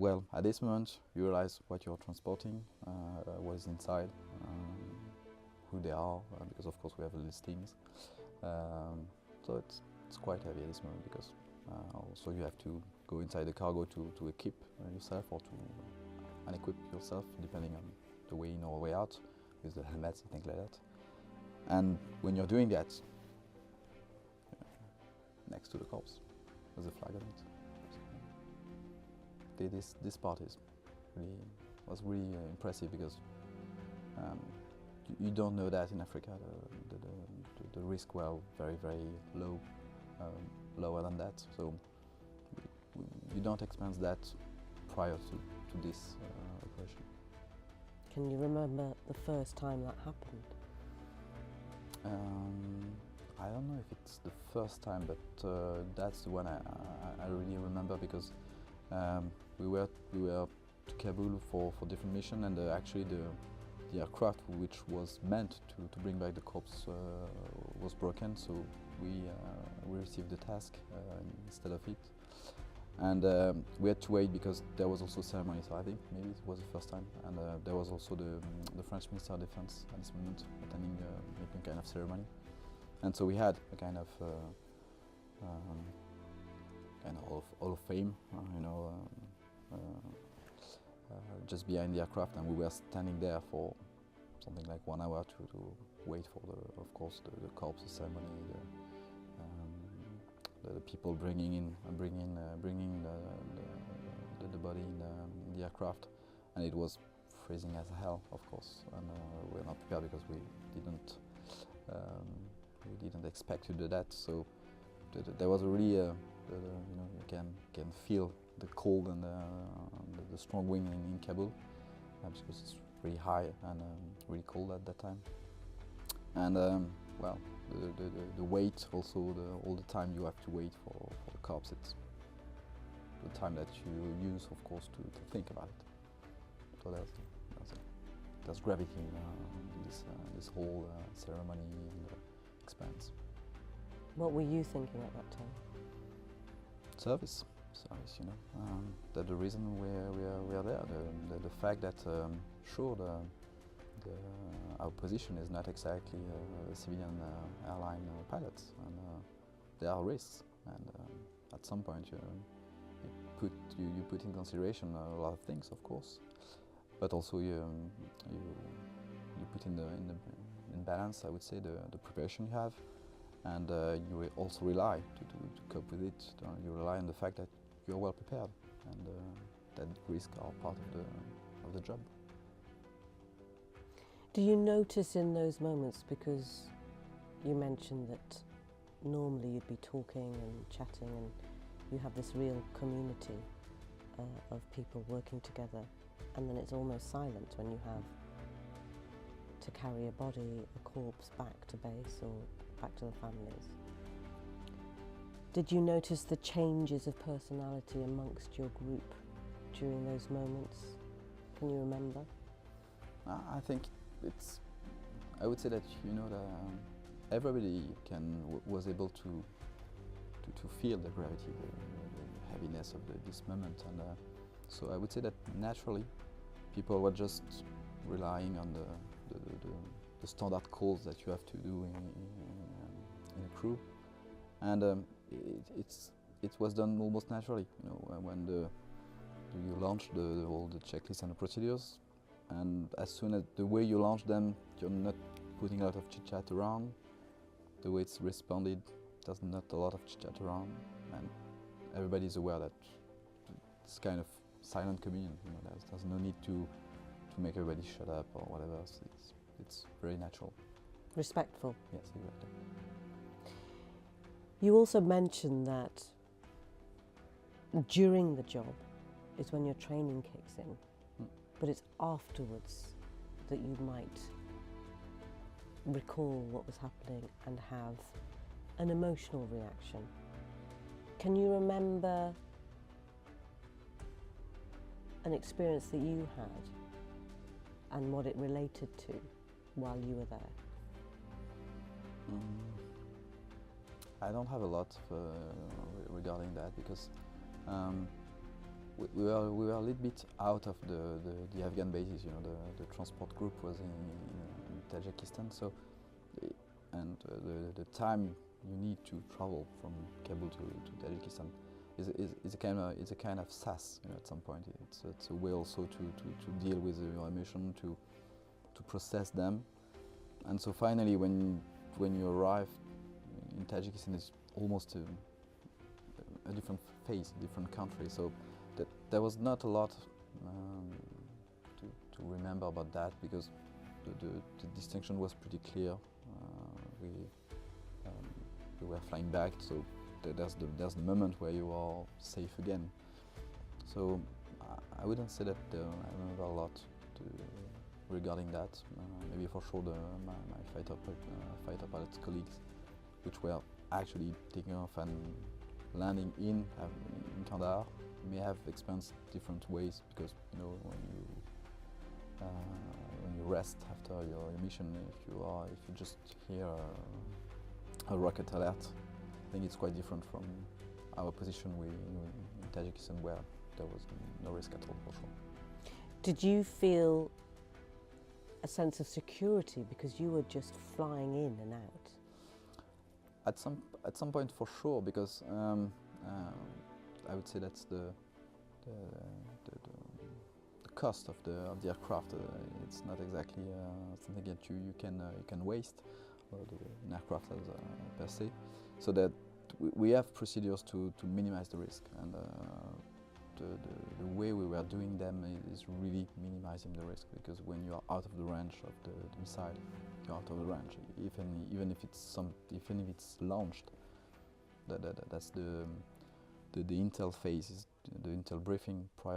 well, at this moment, you realize what you're transporting, what is inside, who they are, because of course we have listings. So it's quite heavy at this moment because also you have to go inside the cargo to equip yourself or to unequip yourself, depending on the way in or way out, with the helmets and things like that. And when you're doing that, next to the corpse, there's a flag on it. This part was really impressive because you don't know that in Africa. The risk were very low, lower than that. So you don't experience that prior to this operation. Can you remember the first time that happened? I don't know if it's the first time, but that's the one I really remember because we were to Kabul for different mission, and actually the aircraft which was meant to bring back the corpse was broken, so we received the task instead of it, and we had to wait because there was also ceremony. So I think maybe it was the first time, and there was also the French Minister of Defense at this moment attending a kind of ceremony, and so we had a kind of Hall of Fame, just behind the aircraft, and we were standing there for something like 1 hour to wait for of course, the corpse ceremony, the people bringing the body in the aircraft, and it was freezing as hell, of course, and we were not prepared because we didn't expect to do that. So there was a really you can feel the cold and the strong wind in Kabul, because it's really high and really cold at that time. And well, the wait also, all the time you have to wait for the corpse. It's the time that you use, of course, to think about it. So there's gravity in this whole ceremony and experience. What were you thinking at that time? Service, you know. That the reason we are there, the fact that sure our position is not exactly a civilian airline pilots, and there are risks, and at some point you put in consideration a lot of things, of course, but also you put in balance, I would say, the preparation you have. And you also rely to cope with it. You rely on the fact that you're well prepared, and that risks are part of the job. Do you notice in those moments, because you mentioned that normally you'd be talking and chatting, and you have this real community of people working together, and then it's almost silent when you have to carry a body, a corpse, back to base or back to the families. Did you notice the changes of personality amongst your group during those moments? Can you remember? I think I would say that, you know, everybody was able to feel the gravity, the heaviness of this moment, and so I would say that naturally people were just relying on the standard calls that you have to do in a crew, and it was done almost naturally. You know, when you launch all the checklists and the procedures, and as soon as the way you launch them, you're not putting a lot of chit chat around. The way it's responded, there's not a lot of chit chat around, and everybody's aware that it's kind of silent communion. You know, there's no need to make everybody shut up or whatever. It's very natural. Respectful. Yes, exactly. You also mentioned that during the job is when your training kicks in, but it's afterwards that you might recall what was happening and have an emotional reaction. Can you remember an experience that you had and what it related to while you were there? I don't have a lot regarding that, because we were a little bit out of the Afghan bases. You know, the transport group was in Tajikistan, so and the time you need to travel from Kabul to Tajikistan is a kind of SAS. You know, at some point, it's a way also to deal with your emotion, to process them, and so finally when you arrive in Tajikistan, it's almost a different phase, a different country. So that there was not a lot to remember about that, because the distinction was pretty clear. We were flying back, so there's the moment where you are safe again. So I wouldn't say that I remember a lot regarding that. Maybe for sure my fighter pilot colleagues, which were actually taking off and landing in Kandahar, may have experienced different ways, because you know when you rest after your mission, if you just hear a rocket alert, I think it's quite different from our position in Tajikistan, where there was no risk at all, for sure. Did you feel a sense of security because you were just flying in and out? At some point, for sure, because I would say that's the cost of the aircraft. It's not exactly something that you can waste, an aircraft as per se. So that we have procedures to minimize the risk, and the way we were doing them is really minimizing the risk, because when you are out of the range of the missile, you're out of the range. Even if it's launched, that's the intel phase, is the intel briefing prior